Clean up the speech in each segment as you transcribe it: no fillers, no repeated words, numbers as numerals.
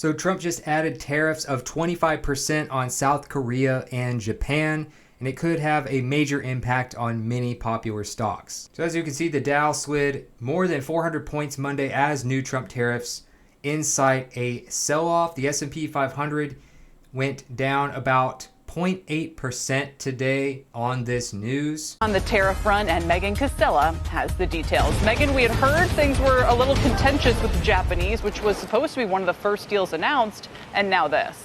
So Trump just added tariffs of 25% on South Korea and Japan, and it could have a major impact on many popular stocks. So as you can see, the Dow slid more than 400 points Monday as new Trump tariffs incite a sell-off. The S&P 500 went down about 0.8% today on this news. On the tariff front, and Megan Casella has the details. Megan, we had heard things were a little contentious with the Japanese, which was supposed to be one of the first deals announced, and now this.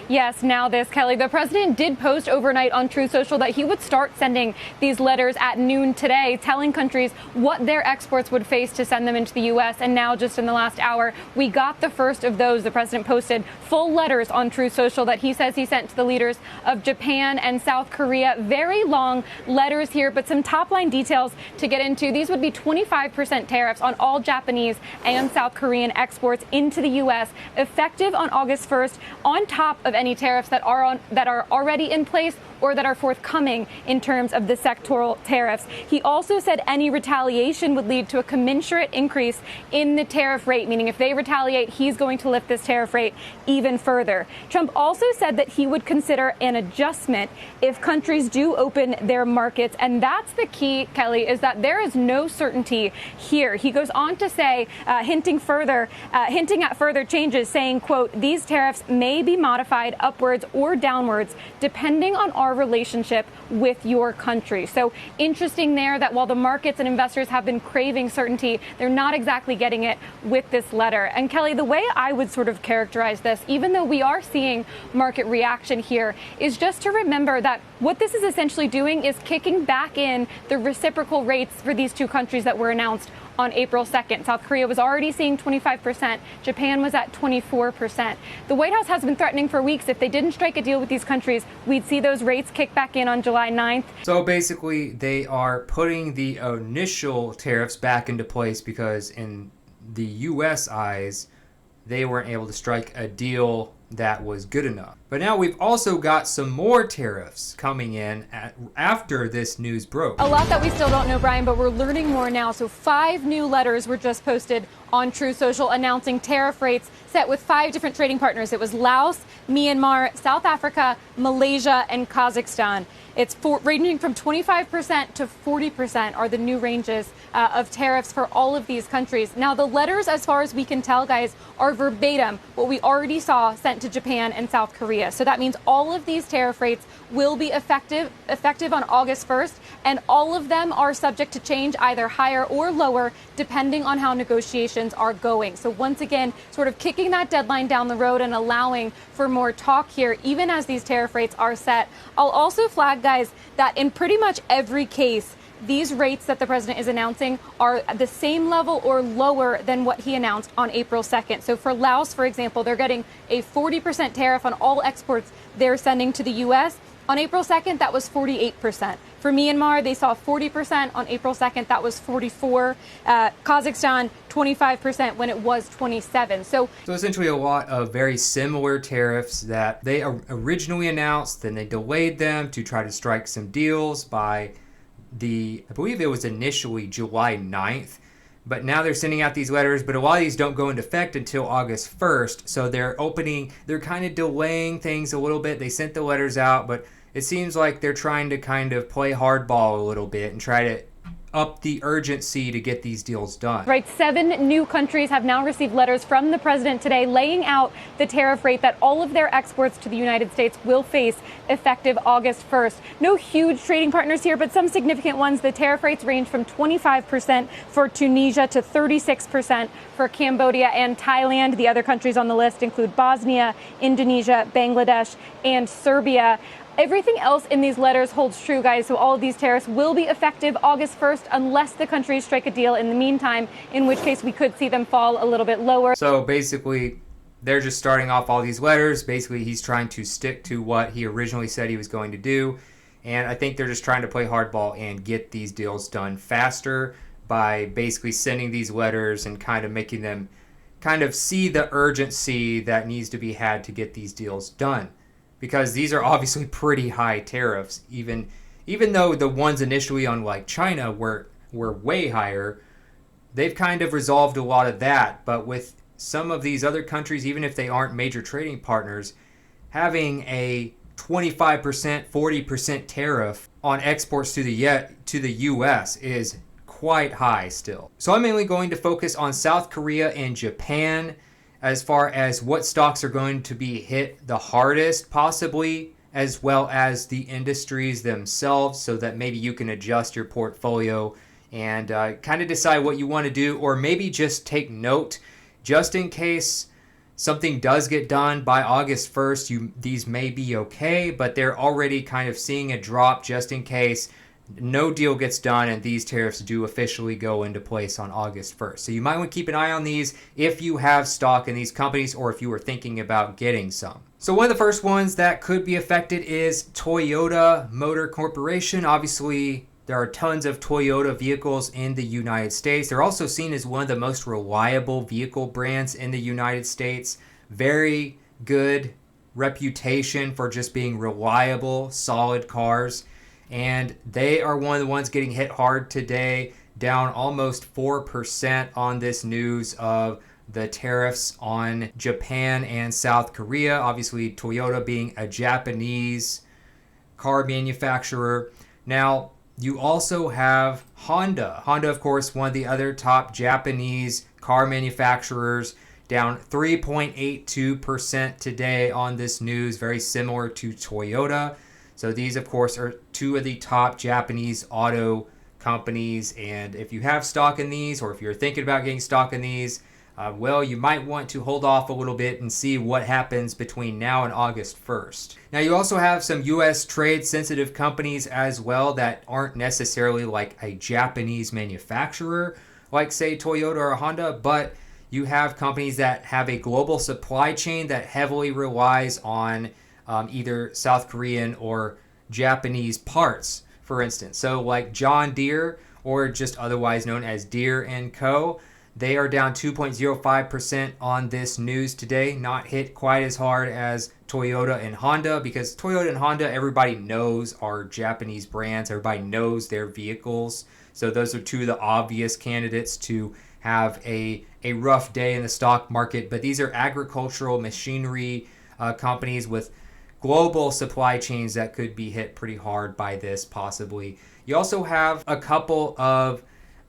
Yes, now this, Kelly. The president did post overnight on Truth Social that he would start sending these letters at noon today, telling countries what their exports would face to send them into the U.S. And now, just in the last hour, we got the first of those. The president posted full letters on Truth Social that he says he sent to the leaders of Japan and South Korea. Very long letters here, but some top-line details to get into. These would be 25% tariffs on all Japanese and South Korean exports into the U.S., effective on August 1st, on top of any tariffs that are already in place or that are forthcoming in terms of the sectoral tariffs. He also said any retaliation would lead to a commensurate increase in the tariff rate, meaning if they retaliate, he's going to lift this tariff rate even further. Trump also said that he would consider an adjustment if countries do open their markets. And that's the key, Kelly, is that there is no certainty here. He goes on to say, hinting at further changes, saying, quote, these tariffs may be modified upwards or downwards depending on our relationship with your country. So interesting there that while the markets and investors have been craving certainty, they're not exactly getting it with this letter. And Kelly, the way I would sort of characterize this, even though we are seeing market reaction here, is just to remember that what this is essentially doing is kicking back in the reciprocal rates for these two countries that were announced on April 2nd. South Korea was already seeing 25%. Japan was at 24%. The White House has been threatening for weeks if they didn't strike a deal with these countries, we'd see those rates kick back in on July 9th. So basically, they are putting the initial tariffs back into place because in the U.S. eyes, they weren't able to strike a deal that was good enough. But now we've also got some more tariffs coming in after this news broke. A lot that we still don't know, Brian, but we're learning more now. So 5 new letters were just posted on Truth Social announcing tariff rates set with 5 different trading partners. It was Laos, Myanmar, South Africa, Malaysia, and Kazakhstan. It's ranging from 25% to 40% are the new ranges of tariffs for all of these countries. Now, the letters, as far as we can tell, guys, are verbatim what we already saw sent to Japan and South Korea. So that means all of these tariff rates will be effective on August 1st, and all of them are subject to change, either higher or lower, depending on how negotiations are going. So once again, sort of kicking that deadline down the road and allowing for more talk here, even as these tariff rates are set. I'll also flag, guys, that in pretty much every case, these rates that the president is announcing are the same level or lower than what he announced on April 2nd. So for Laos, for example, they're getting a 40% tariff on all exports they're sending to the U.S. On April 2nd, that was 48%. For Myanmar, they saw 40%. On April 2nd, that was 44%. Kazakhstan, 25% when it was 27%. So essentially a lot of very similar tariffs that they originally announced, then they delayed them to try to strike some deals by I believe it was initially July 9th. But now they're sending out these letters, but a lot of these don't go into effect until August 1st. So they're kind of delaying things a little bit. They sent the letters out, but it seems like they're trying to kind of play hardball a little bit and try to up the urgency to get these deals done. Right. 7 new countries have now received letters from the president today laying out the tariff rate that all of their exports to the United States will face effective August 1st. No huge trading partners here, but some significant ones. The tariff rates range from 25% for Tunisia to 36% for Cambodia and Thailand. The other countries on the list include Bosnia, Indonesia, Bangladesh, and Serbia. Everything else in these letters holds true, guys. So all of these tariffs will be effective August 1st unless the countries strike a deal in the meantime, in which case we could see them fall a little bit lower. So basically, they're just starting off all these letters. Basically, he's trying to stick to what he originally said he was going to do. And I think they're just trying to play hardball and get these deals done faster by basically sending these letters and kind of making them kind of see the urgency that needs to be had to get these deals done. Because these are obviously pretty high tariffs, even though the ones initially on like China were way higher, they've kind of resolved a lot of that. But with some of these other countries, even if they aren't major trading partners, having a 25%, 40% tariff on exports to the US is quite high still. So I'm mainly going to focus on South Korea and Japan as far as what stocks are going to be hit the hardest possibly, as well as the industries themselves, so that maybe you can adjust your portfolio and kind of decide what you want to do, or maybe just take note just in case something does get done by August 1st. These may be okay, but they're already kind of seeing a drop just in case no deal gets done and these tariffs do officially go into place on August 1st. So you might want to keep an eye on these if you have stock in these companies or if you were thinking about getting some. So one of the first ones that could be affected is Toyota Motor Corporation. Obviously, there are tons of Toyota vehicles in the United States. They're also seen as one of the most reliable vehicle brands in the United States. Very good reputation for just being reliable, solid cars. And they are one of the ones getting hit hard today, down almost 4% on this news of the tariffs on Japan and South Korea. Obviously, Toyota being a Japanese car manufacturer. Now, you also have Honda. Honda, of course, one of the other top Japanese car manufacturers, down 3.82% today on this news, very similar to Toyota. So these, of course, are two of the top Japanese auto companies. And if you have stock in these, or if you're thinking about getting stock in these, well, you might want to hold off a little bit and see what happens between now and August 1st. Now, you also have some U.S. trade-sensitive companies as well that aren't necessarily like a Japanese manufacturer, like, say, Toyota or Honda, but you have companies that have a global supply chain that heavily relies on either South Korean or Japanese parts, for instance. So like John Deere, or just otherwise known as Deere & Co., they are down 2.05% on this news today. Not hit quite as hard as Toyota and Honda, because Toyota and Honda, everybody knows, are Japanese brands. Everybody knows their vehicles. So those are two of the obvious candidates to have a rough day in the stock market. But these are agricultural machinery companies with global supply chains that could be hit pretty hard by this, possibly. You also have a couple of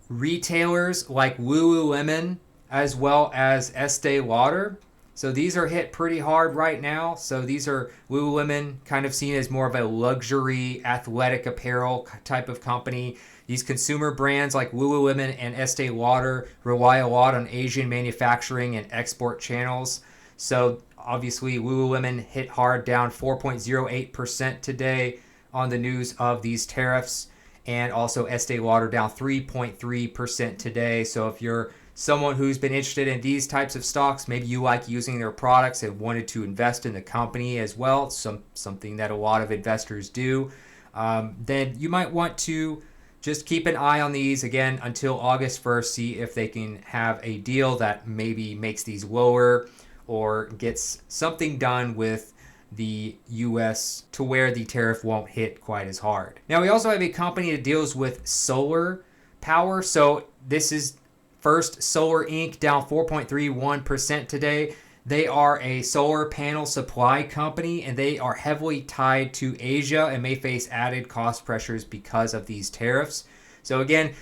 retailers like Lululemon as well as Estee Lauder. So these are hit pretty hard right now. So these are Lululemon, kind of seen as more of a luxury athletic apparel type of company. These consumer brands like Lululemon and Estee Lauder rely a lot on Asian manufacturing and export channels. So obviously Lululemon hit hard, down 4.08% today on the news of these tariffs. And also Estee Lauder down 3.3% today. So if you're someone who's been interested in these types of stocks, maybe you like using their products and wanted to invest in the company as well, something that a lot of investors do, then you might want to just keep an eye on these again until August 1st, see if they can have a deal that maybe makes these lower or gets something done with the U.S. to where the tariff won't hit quite as hard. Now, we also have a company that deals with solar power. So this is First Solar Inc., down 4.31% today. They are a solar panel supply company, and they are heavily tied to Asia and may face added cost pressures because of these tariffs. So again,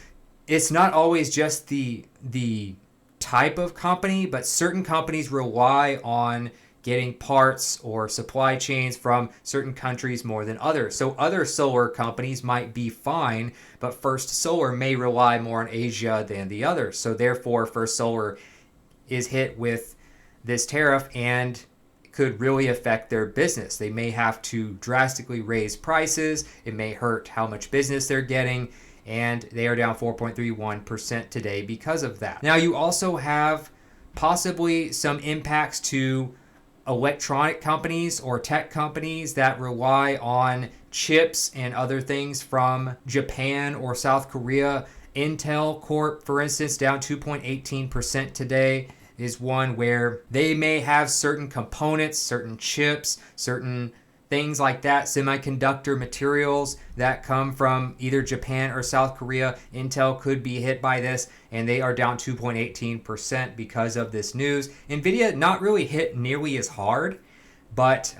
it's not always just the type of company, but certain companies rely on getting parts or supply chains from certain countries more than others. So other solar companies might be fine, but First Solar may rely more on Asia than the others. So therefore, First Solar is hit with this tariff and could really affect their business. They may have to drastically raise prices. It may hurt how much business they're getting, and they are down 4.31% today because of that. Now, you also have possibly some impacts to electronic companies or tech companies that rely on chips and other things from Japan or South Korea. Intel Corp, for instance, down 2.18% today, is one where they may have certain components, certain chips, certain things like that, semiconductor materials that come from either Japan or South Korea. Intel could be hit by this, and they are down 2.18% because of this news. Nvidia not really hit nearly as hard, but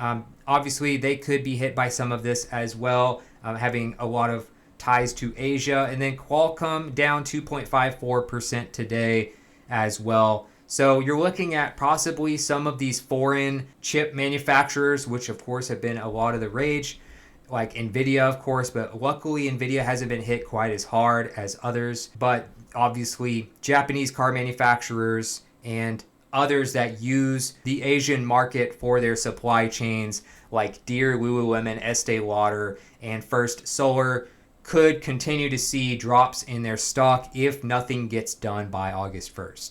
obviously they could be hit by some of this as well, having a lot of ties to Asia. And then Qualcomm down 2.54% today as well. So you're looking at possibly some of these foreign chip manufacturers, which of course have been a lot of the rage, like Nvidia, of course, but luckily Nvidia hasn't been hit quite as hard as others. But obviously Japanese car manufacturers and others that use the Asian market for their supply chains, like Deere, Lululemon, Estee Lauder, and First Solar, could continue to see drops in their stock if nothing gets done by August 1st.